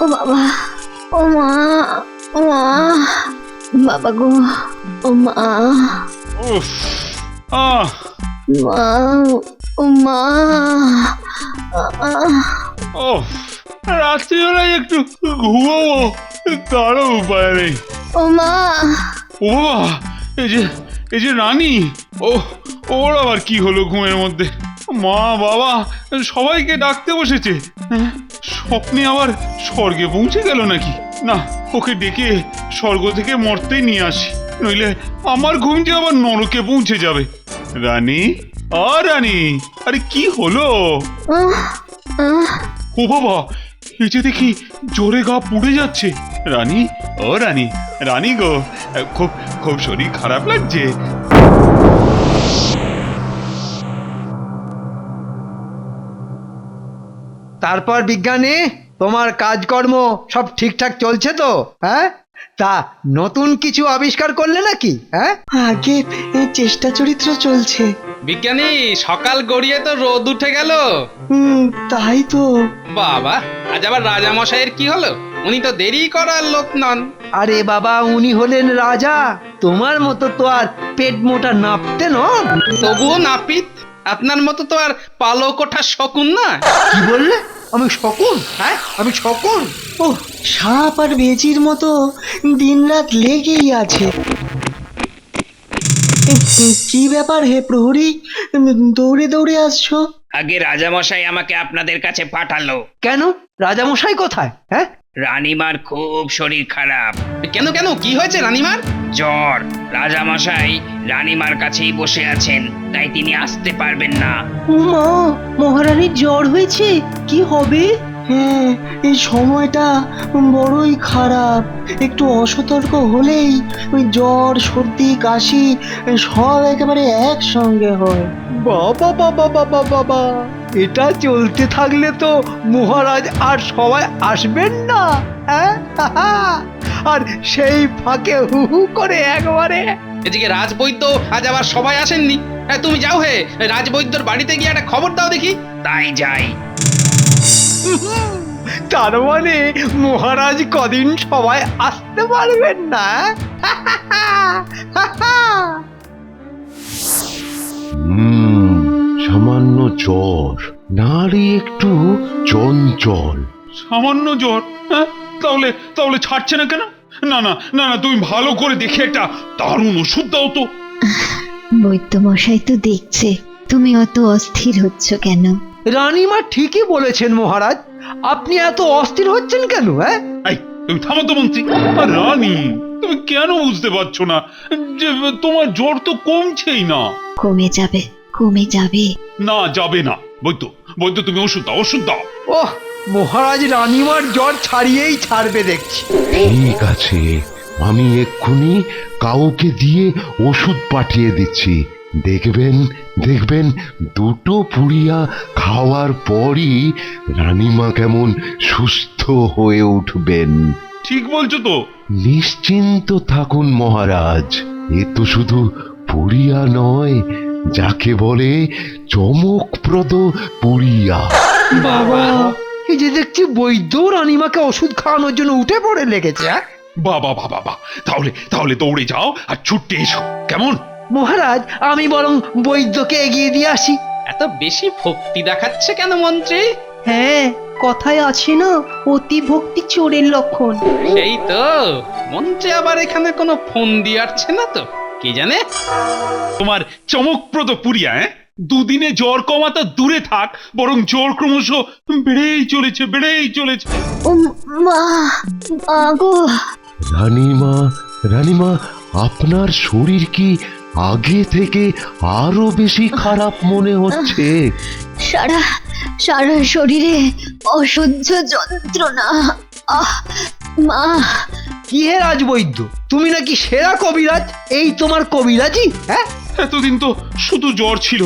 ও বাবা, ও মা, ও মা, বাবা গো, ও মা, উফ, আহ মা, ও মা, ও রাত্রিবেলায় একটু ঘুমাবো, তারও উপায় নেই। ও মা, ও বাবা, এই যে রানী, ও ওর আবার কি হলো ঘুমের মধ্যে? মা বাবা সবাইকে ডাকতে বসেছে। হ্যাঁ, স্বপ্নে আবার স্বর্গে পৌঁছে গেল নাকি? না, ওকে ডেকে স্বর্গ থেকে মর্তেই নিয়ে আসি, নইলে আমার ঘুম যে আবার নরকে পৌঁছে যাবে। রানী, রানী, আরে কি হলো? ও বাবা, এই যে দেখি জোরে গা পুড়ে যাচ্ছে। রানী, ও রানী, রানী গো, খুব খুব শরীর খারাপ লাগছে। তারপর বিজ্ঞানী, তোমার কাজকর্ম সব ঠিকঠাক চলছে তো? হ্যাঁ, তা নতুন কিছু আবিষ্কার করলে নাকি? হ্যাঁ, আগে চেষ্টা চরিত্র চলছে। বিজ্ঞানী, সকাল গড়িয়ে তো রোদ উঠে গেল। তাই তো। বাবা, আজ আবার রাজামশাইয়ের কি হলো? উনি তো দেরি করার লোক নন। আরে বাবা, উনি হলেন রাজা, তোমার মতো তো আর পেট মোটা নাপতে নন। তবুও নাপিত, আপনার মতো তো আর পালক ওঠা শকুন না। কি বললে? আমি শকুন? হ্যাঁ, আমি শকুন? ও, সাপ আর বেজির মতো দিনরাত লেগেই আছে। কি ব্যাপার হে প্রহরী, দৌড়ে দৌড়ে আসছো? আগে রাজামশাই আমাকে আপনাদের কাছে পাঠালো। কেন? রাজামশাই কোথায়? হ্যাঁ, রানীমার খুব শরীর খারাপ, কেন কেন, কি হয়েছে রানীমার? জ্বর। রাজামশাই রানীমার কাছেই বসে আছেন, তাই তিনি আসতে পারবেন না। ও মা, মহারানীর জ্বর হয়েছে, কি হবে? হ্যাঁ, এই সময়টা বড়ই খারাপ। একটু অসতর্ক হলেই ওই জ্বর, সর্দি, কাশি সব একেবারে একসঙ্গে হয়। বাবা বাবা বাবা বাবা, এটা চলতে থাকলে তো মহারাজ আর সবাই আসবেন না। হ্যাঁ, আর সেই ফাঁকে হু হু করে একবারে। এদিকে রাজবৈদ্য আজ আবার সবাই আসেননি। তুমি যাও হে, রাজবৈদ্যর বাড়িতে গিয়ে একটা খবর দাও দেখি। তাই যাই। তার মানে মহারাজ কদিন সবাই আসতে পারবেন না? সামান্য জ্বর, নারী একটু চঞ্চল। সামান্য জ্বর? হ্যাঁ, তাহলে তাহলে ছাড়ছে না কেন? না না না না, তুমি ভালো করে দেখে একটা দারুণ ওষুধ দাও তো। বৈদ্য মশাই তো দেখছে, তুমি অত অস্থির হচ্ছ কেন? রানীমা ঠিকই বলেছেন মহারাজ, আপনি এত অস্থির হচ্ছেন কেন? হ্যাঁ, এই, তুমি থামো তো মন্ত্রী। আর রানী, তুমি কেন বুঝতে পারছো না যে তোমার জ্বর তো কমছেই না? কমে যাবে, কমে যাবে। না, যাবে না। বৈদ্য, বৈদ্য, তুমি ওষুধ দাও, ওষুধ দাও। ওহ, মহারাজ রানীমার জ্বর ছাড়িয়েই ছাড়বে দেখছি। ঠিক আছে, আমি এক্ষুনি কাউকে দিয়ে ওষুধ পাঠিয়ে দিচ্ছি। দেখবেন দেখবেন, দুটো পুড়িয়া খাওয়ার পরই রানীমা কেমন সুস্থ হয়ে উঠবেন। ঠিক বলছো তো? নিশ্চিন্ত থাকুন মহারাজ, এ তো শুধু পুড়িয়া নয়, যাকে বলে চমকপ্রদ পুড়িয়া। বাবা, এই যে দেখছি বৈদ্য রানীমাকে ওষুধ খাওয়ানোর জন্য উঠে পড়ে লেগেছে। হ্যাঁ, বাবা বাবা বাবা, তাহলে তাহলে দৌড়ে যাও আর ছুটে এসো, কেমন? মহারাজ, আমি বরং বৈদ্যকে এগিয়ে দিয়ে আসি। এত বেশি ভক্তি দেখাচ্ছে কেন মন্ত্রী? হ্যাঁ, কথায় আছে না, অতি ভক্তি চোরের লক্ষণ। সেই তো, মন্ত্রী আবার এখানে কোনো ফোন দিয়ে আসছে না তো? কি জানে? তোমার চমকপ্রদ পুরিয়া, দুদিনে জ্বর কমা তো দূরে থাক, বরং জ্বর ক্রমশ বেড়েই চলেছে, বেড়েই চলেছে। ও মা, মা গো, রানীমা, রানীমা, আপনার শরীর কি আগে থেকে আরো বেশি খারাপ মনে হচ্ছে? সারা সারা শরীরে অসহ্য যন্ত্রণা। আহ, মা। কি হে রাজবৈদ্য, তুমি নাকি সেরা কবিরাজ? এই তোমার কবিরাজি? হ্যাঁ, এতদিন তো শুধু জ্বর ছিল,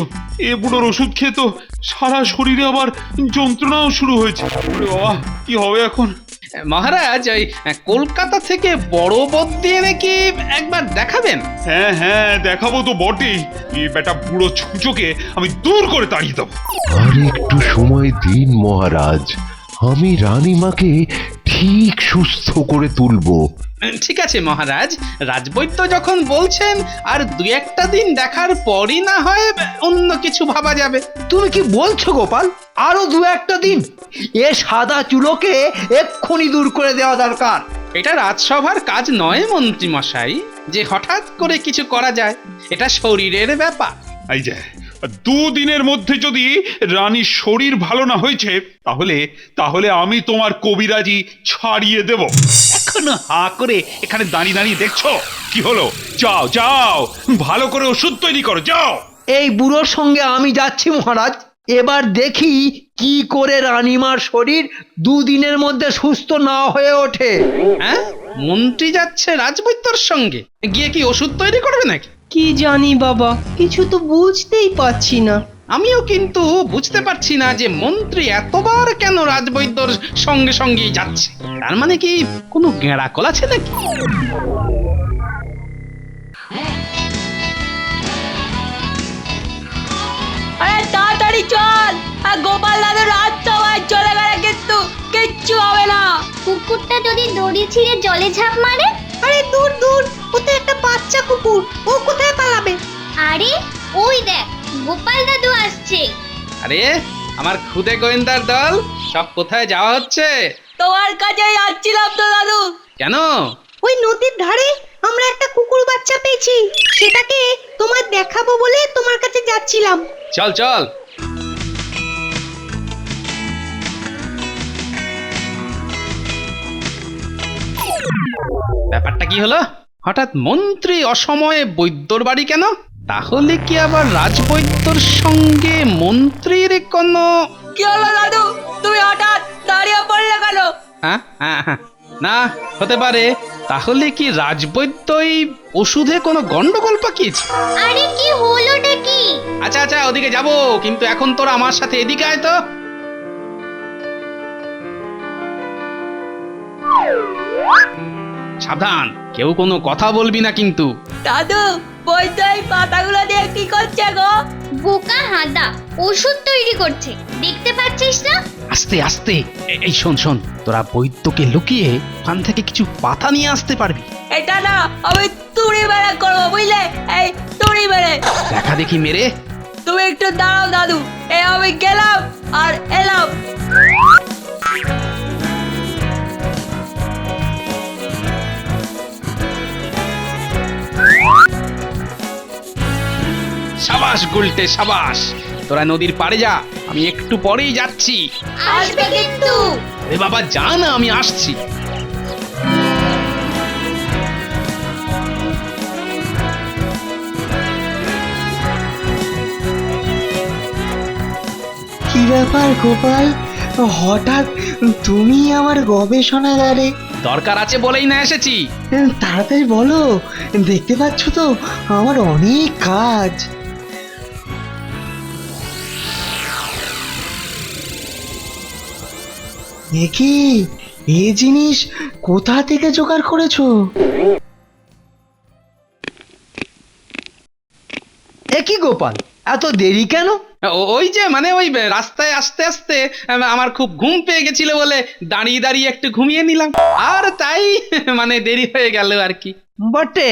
এ বুড়োর ওষুধ খেয়ে তো সারা শরীরে আবার যন্ত্রণাও শুরু হয়েছে। ওরে বাবা, কি হবে এখন? মহারাজ, ওই কলকাতা থেকে বড় বদ্যি এনে কি একবার দেখাবেন? হ্যাঁ হ্যাঁ, দেখাবো তো বটেই। এই বেটা বুড়ো ছুঁচোকে আমি দূর করে তাড়িয়ে দেবো। আর একটু সময় দিন মহারাজ, আমি রানীমাকে ঠিক ঠিক সুস্থ করে তুলবো। ঠিক আছে মহারাজ, রাজবৈদ্য যখন বলছেন আর দু একটা দিন দেখার পরই না হয় অন্য কিছু ভাবা যাবে। তুমি কি বলছো গোপাল? আরো দু একটা দিন? এ সাদা চুলোকে এক্ষুনি দূর করে দেওয়া দরকার। এটা রাজসভার কাজ নয় মন্ত্রী মশাই যে হঠাৎ করে কিছু করা যায়, এটা শরীরের ব্যাপার। এই যে 2 দিনের মধ্যে যদি রানীর শরীর ভালো না হয়েছে তাহলে তাহলে আমি তোমার কবিরাজি ছাড়িয়ে দেব। এখনো হা করে এখানে দাঁড়িয়ে দাঁড়িয়ে দেখছো কি হলো? যাও যাও, ভালো করে ওষুধ তৈরি করো, যাও। এই বুড়োর সঙ্গে আমি যাচ্ছি মহারাজ। এবার দেখি কি করে রানীমার শরীর 2 দিনের মধ্যে সুস্থ না হয়ে ওঠে। হ্যাঁ, মন্ত্রী যাচ্ছে রাজবৈদ্যর সঙ্গে, গিয়ে কি ওষুধ তৈরি করবে নাকি? কি জানি বাবা, কিছু তো বুঝতেই পারছি না। আমিও কিন্তু বুঝতে পারছি না যে মন্ত্রী এতবার কেন রাজবৈদ্যর সঙ্গে সঙ্গেই যাচ্ছে। তার মানে কি কোনো গেঁড়াকল আছে নাকি? আরে তাড়াতাড়ি চল, আর গোপাল দাদু রাত সবাই চলে গেলে কিন্তু কিচ্ছু হবে না। কুকুরটা যদি দড়ি ছিঁড়ে জলে ঝাঁপ মারে? আরে দূর দূর, ও তো একটা বাচ্চা কুকুর, ও কোথায় পালাবে? আরে ওই দেখ, গোপাল দাদু আসছে। আরে আমার খুদে গোয়েন্দার দল, সব কোথায় যাওয়া হচ্ছে? তোমার কাছেই আসছিলাম তো দাদু। কেন? ওই নদীর ধারে আমরা একটা কুকুর বাচ্চা পেয়েছি, সেটাকে তোমার দেখাবো বলে তোমার কাছে যাচ্ছিলাম। চল চল। ব্যাপারটা কি হলো? হঠাৎ মন্ত্রী অসময়ে বৈদ্যর বাড়ি কেন? তাহলে কি আবার রাজবৈদ্যর সঙ্গে মন্ত্রীর কোনো... কি হলো দাদু, তুমি হঠাৎ দাঁড়িয়ে পড়লে কেন? হ্যাঁ হ্যাঁ হ্যাঁ, না হতে পারে। তাহলে কি রাজবৈদ্যই ওষুধে কোনো গন্ডগোল পাকিয়েছে? আরে কি হলোটা কি? আচ্ছা আচ্ছা, ওদিকে যাব, কিন্তু এখন তোরা আমার সাথে এদিকে আয় তো। সাবধান, কেউ কোনো কথা বলবি না কিন্তু। দাদু, বৈদ্য এই পাতাগুলো দিয়ে কি করছে গো? বোকা হাঁদা, ওষুধ তৈরি করছে, দেখতে পাচ্ছিস না? আস্তে আস্তে। এই শোন শোন, তোরা বৈদ্যকে লুকিয়ে ওখান থেকে কিছু পাতা নিয়ে আসতে পারবি? এটা না আমি তুড়ি বেড়ে করবো, বুঝলে? এই তুড়ি বেড়ে। দেখা দেখি মেরে। তুমি একটু দাঁড়াও দাদু, এই আমি গেলাম আর এলাম। সাবাস গুলটে সাবাস, তোরা নদীর পাড়ে যা, আমি একটু পরেই যাচ্ছি। আসবে কিন্তু। এ বাবা যা না, আমি আসছি। কি ব্যাপার গোপাল, হঠাৎ তুমি আমার গবেষণাগারে? দরকার আছে বলেই না এসেছি। তাড়াতাড়ি বলো, দেখতে পাচ্ছ তো আমার অনেক কাজ। দেখি এই জিনিস কোথা থেকে জোগাড় করেছো? এ কি গোপাল, এত দেরি কেন? ওই যে মানে ওই রাস্তায় আস্তে আস্তে আমার খুব ঘুম পেয়ে গেছিল বলে দাঁড়িয়ে দাঁড়িয়ে একটু ঘুমিয়ে নিলাম, আর তাই মানে দেরি হয়ে গেল আর কি। বটে,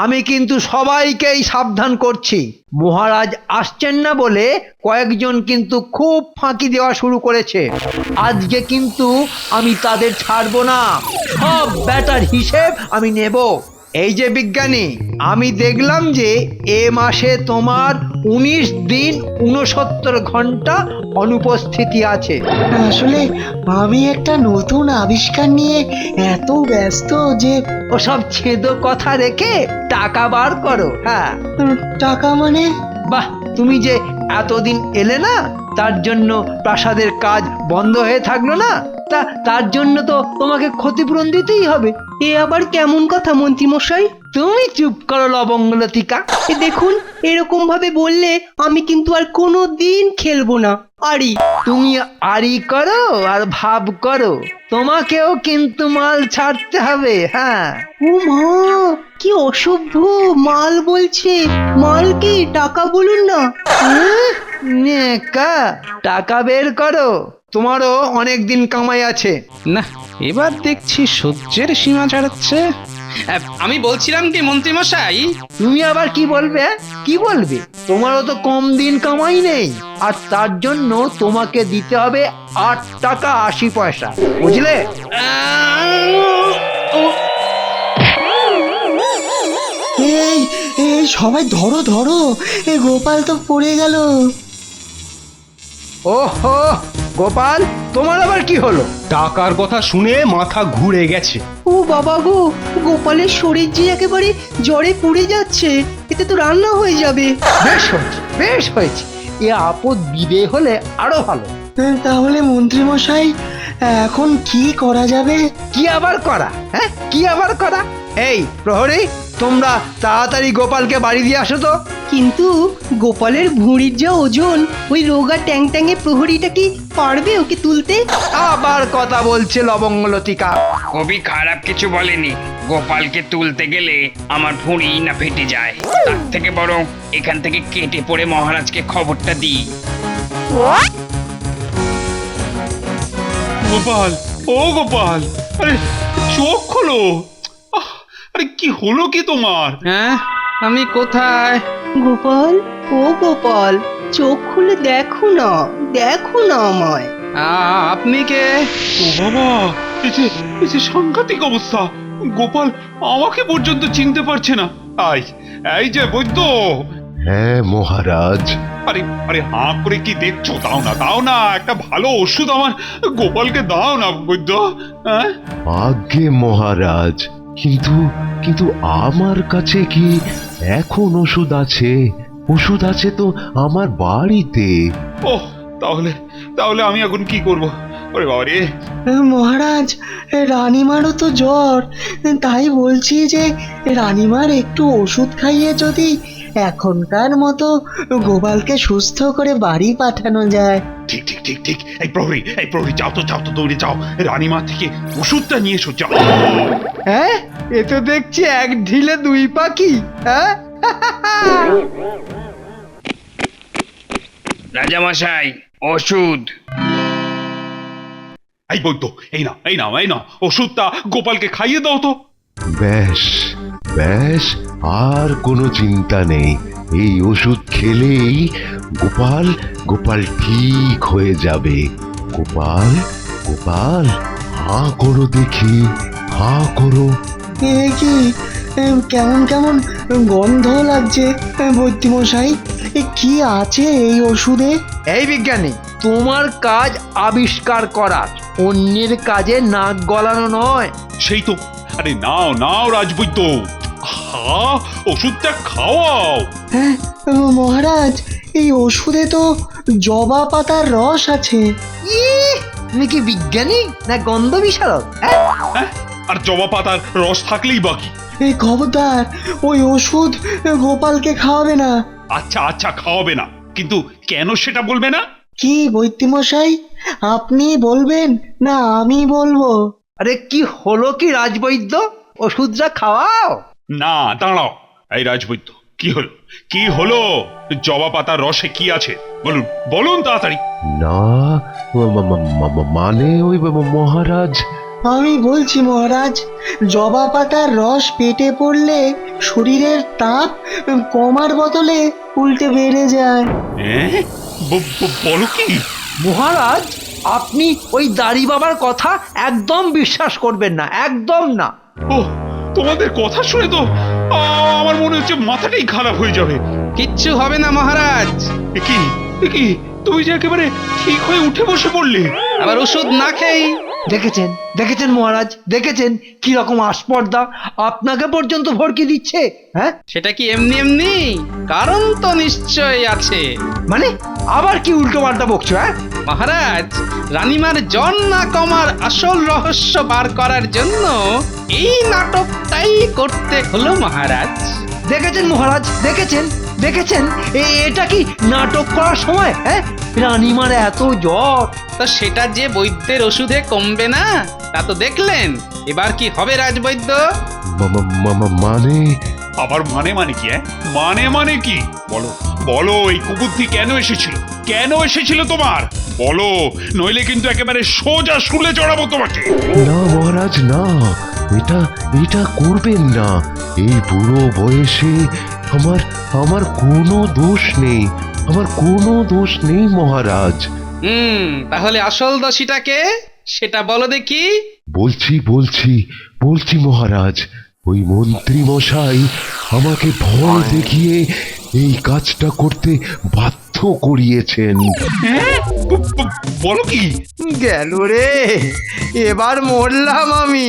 আমি কিন্তু সবাইকেই সাবধান করছি। মহারাজ আসছেন না বলে কয়েকজন কিন্তু খুব ফাঁকি দেওয়া শুরু করেছে। আজকে কিন্তু আমি তাদের ছাড়বো না, সব ব্যাটার হিসেব আমি নেব। এই যে বিজ্ঞানী, আমি দেখলাম যে এ মাসে তোমার 19 দিন 69 ঘন্টা অনুপস্থিতি আছে। আসলে আমি একটা নতুন আবিষ্কার নিয়ে এত ব্যস্ত যে... ওসব ছেদো কথা রেখে টাকা বার করো। হ্যাঁ, টাকা মানে? বাহ, তুমি যে এতদিন এলে না, তার জন্য প্রাসাদের কাজ বন্ধ হয়ে থাকলো না, তার জন্য তো তোমাকে ক্ষতিপূরণ দিতেই হবে। এ আবার কেমন কথা মন্ত্রী মশাই? তুমি চুপ করো লবঙ্গলতিকা। দেখুন, এরকম ভাবে বললে আমি কিন্তু আর কোনো দিন খেলবো না। আরি, তুমি আরি করো আর ভাব করো, তোমাকেও কিন্তু মাল ছাড়তে হবে। হ্যাঁ। ও মা, কি অসভ্য মাল বলছে! মাল কি? টাকা বলুন না। নেকা, টাকা বের করো। তোমারও অনেক দিন কামাই আছে। না, এবার দেখছি সহ্যের সীমা ছাড়াচ্ছে। আমি বলছিলাম কি মন্ত্রী মশাই, তুমি আবার কি বলবে? কি বলবে? তোমারও তো কম দিন কামাই নেই, আর তার জন্য তোমাকে দিতে হবে 8 টাকা 80 পয়সা, বুঝলে? এই এই সবাই ধরো ধরো, এ গোপাল তো পড়ে গেল। ওহো, গোপাল, তোমার আবার কি হলো? টাকার কথা শুনে মাথা ঘুরে গেছে। ও বাবা গো, গোপালের শরীর যে একেবারে জ্বরে পুড়ে যাচ্ছে, এতে তো রান্না হয়ে যাবে। বেশ হয়েছে, বেশ হয়েছে, এ আপদ বিদে হলে আরো ভালো। তাহলে মন্ত্রী মশাই, এখন কি করা যাবে? কি আবার করা? হ্যাঁ, কি আবার করা? এই প্রহরী, তোমরা তাড়াতাড়ি গোপালকে বাড়ি দিয়ে আসো তো। কিন্তু গোপালের ভুঁড়ির যা ওজন, ওই রোগা ট্যাং ট্যাঙে প্রহরীটা কি পারবে ওকে তুলতে? আবার কথা বলছে লবঙ্গলতিকা। কবি খারাপ কিছু বলেনি। গোপালকে তুলতে গেলে আমার ভুঁড়ি না ফেটে যায়। তার থেকে বরং এখান থেকে কেটে পড়ে মহারাজকে খবরটা দিই। গোপাল, ও গোপাল, আরে চোখ খোলো। আরে কি হলো কি তোমার? হ্যাঁ, আমি কোথায়? গোপাল, ও গোপাল, চোখ খুলে দেখো না, দেখো না আমায়। আপনি কে? ও বাবা, এই যে সাংঘাতিক অবস্থা। গোপাল আমাকে পর্যন্ত চিনতে পারছে না। এই যে বৈদ্য। হ্যাঁ মহারাজ। আরে আরে হাঁ করে কি দেখছো? দাও না, একটা ভালো ওষুধ আমার গোপালকে দাও না বৈদ্য। হ্যাঁ, আজ্ঞে মহারাজ, কিন্তু কিন্তু আমার কাছে কি এখন ওষুধ আছে? ওষুধ আছে তো আমার বাড়িতে। ওহ, তাহলে তাহলে আমি এখন কি করব? ওরে বাবা রে। মহারাজ, রানীমারও তো জ্বর, তাই বলছি যে রানীমার একটু ওষুধ খাইয়ে যদি এখনকার মতো গোপালকে সুস্থ করে বাড়ি পাঠানো যায়। ঠিক ঠিক ঠিক ঠিক। এই প্রহরী, যাও তো দৌড়ে যাও, রানীমা থেকে ওষুধটা নিয়ে এসো, যাও। হ্যাঁ, এ তো দেখছি এক ঢিলে দুই পাখি। হ্যাঁ, রাজামশাই, ওষুধ। এই বৈদ্য, এই নাও ওষুধটা গোপালকে খাইয়ে দাও তো। বেশ বেশ, আর কোনো চিন্তা নেই। এই ওষুধ খেলেই গোপাল গোপাল ঠিক হয়ে যাবে। গোপাল গোপাল, হাঁ করো দেখি, হাঁ করো। এ কি, কেমন কেমন গন্ধ লাগছে বৈদ্যমশাই। কি আছে এই ওষুধে? এই বিজ্ঞানী, তোমার কাজ আবিষ্কার করা, অন্যের কাজে নাক গলানো নয়। সেই তো। আরে নাও রাজবৈদ্য, ওষুধটা খাওয়াও। হ্যাঁ মহারাজ, এই ওষুধে তো জবা পাতার রস আছে। তুমি কি বিজ্ঞানী না গন্ধ বিশারদ? হ্যাঁ, আর জবা পাতার রস থাকলেই বাকি। এই খবরদার, ওই ওষুধ গোপালকে খাওয়াবে না। আচ্ছা খাওয়াবে না, কিন্তু কেন সেটা বলবে না? কি বৈদ্যমশাই, আপনি বলবেন না আমি বলবো? আরে কি হলো কি রাজবৈদ্য, ওষুধটা খাওয়াও। না, দাঁড়াও। এই রাজবৈদ্য, কি হলো? জবা পাতার রসে কি আছে বলুন তাড়াতাড়ি। না, মানে ওই মহারাজ। আমি বলছি মহারাজ, জবা পাতার রস পেটে পড়লে শরীরের তাপ কমার বদলে উল্টে বেড়ে যায়। বলো কি? মহারাজ, আপনি ওই দাড়ি বাবার কথা একদম বিশ্বাস করবেন না, একদম না। ও, তোমাদের কথা শুনে তো আমার মনে হচ্ছে মাথাটাই খারাপ হয়ে যাবে। কিচ্ছু হবে না মহারাজ। এ কি তুমি যে একেবারে ঠিক হয়ে উঠে বসে পড়লে? আবার ওষুধ না খেয়ে। দেখেছেন মহারাজ, দেখেছেন কি রকম আস্পর্ধা, আপনাকে পর্যন্ত ভড়কি দিচ্ছে। হ্যাঁ, সেটা কি এমনি? কারণ তো নিশ্চয়ই আছে। মানে আবার কি উল্টো পাল্টা বকছো? হ্যাঁ মহারাজ, রানীমার জ্বর না কমার আসল রহস্য বার করার জন্য এই নাটকটাই করতে হলো মহারাজ। দেখেছেন মহারাজ, দেখেছেন এটা কি নাটক করার সময়? হ্যাঁ, রানীমার এত জ্বর, তো সেটা যে বৈদ্যের ওষুধে কমবে না তা তো দেখলেন। এবার কি হবে রাজবৈদ্য? মানে আবার মানে কি? মানে কি? বলো, এই কুবুদ্ধি কেন এসেছিল তোমার? বলো, নইলে কিন্তু একেবারে সোজা শুলে চড়াবো তোমাকে। না মহারাজ না, এটা এটা করবেন না। এই বুড়ো বয়সে আমার আমার কোনো দোষ নেই, আমার কোনো দোষ নেই মহারাজ। তাহলে আসল দোষীটাকে সেটা বলো দেখি। বলছি বলছি বলছি মহারাজ, ওই মন্ত্রী মশাই আমাকে ভয় দেখিয়ে এই কাজটা করতে বাধ্য করিয়েছেন। বলো কি? গেল রে, এবার মরলাম আমি।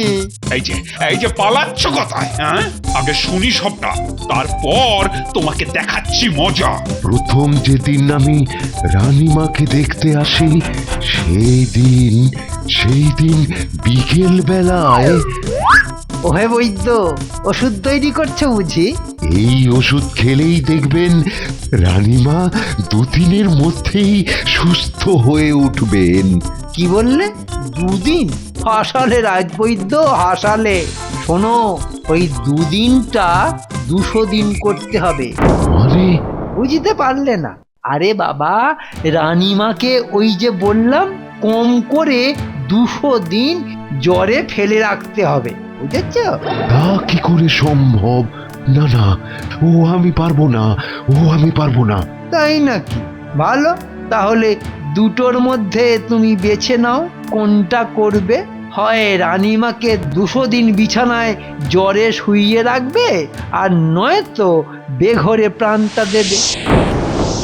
এই যে পালাচ্ছ কথায়, হ্যাঁ? আগে শুনি সবটা, তারপর তোমাকে দেখাচ্ছি মজা। প্রথম যেদিন আমি রানীমাকে দেখতে আসি সেই দিন বিকেল বেলায় ওহে বৈদ্য, ওষুধ তৈরি করছো বুঝি? এই ওষুধ খেলেই দেখবেন রানীমা 2 দিনের মধ্যেই সুস্থ হয়ে উঠবেন। কি বললে? 2 দিন? হাসালে রাজবৈদ্য, হাসালে। শোনো, ওই 2 দিনটা 200 দিন করতে হবে। মানে বুঝতে পারলে না? আরে বাবা, রানীমাকে ওই যে বললাম কম করে 200 দিন জ্বরে ফেলে রাখতে হবে, বুঝেছ? তা কি করে সম্ভব? না না, আমি পারবো না, আমি পারবো না। তাই নাকি? ভালো, তাহলে দুটোর মধ্যে তুমি বেছে নাও কোনটা করবে। হয় রানীমাকে 200 দিন বিছানায় জ্বরে শুইয়ে রাখবে, আর নয়তো বেঘরে প্রাণটা দেবে।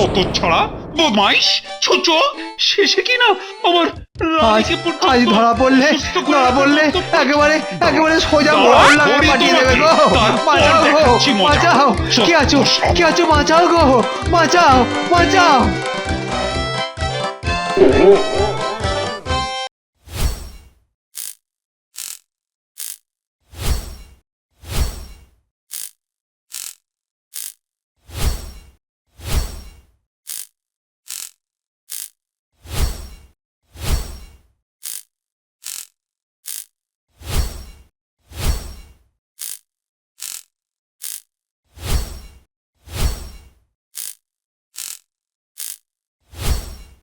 অত ছড়া বদমাইশ ছোট শেষে কিনা আমার রানীকে পর্যন্ত আজ ধরা পড়লে সুস্থ করে একেবারে সোজা দাঁড়া, মহল্লায় ধরি পাঠিয়ে দেবে গো। তারপর বাঁচাও গো, দেখাচ্ছি মজা। বাঁচাও। কে আছো, কে আছো? বাঁচাও গো, বাঁচাও, বাঁচাও।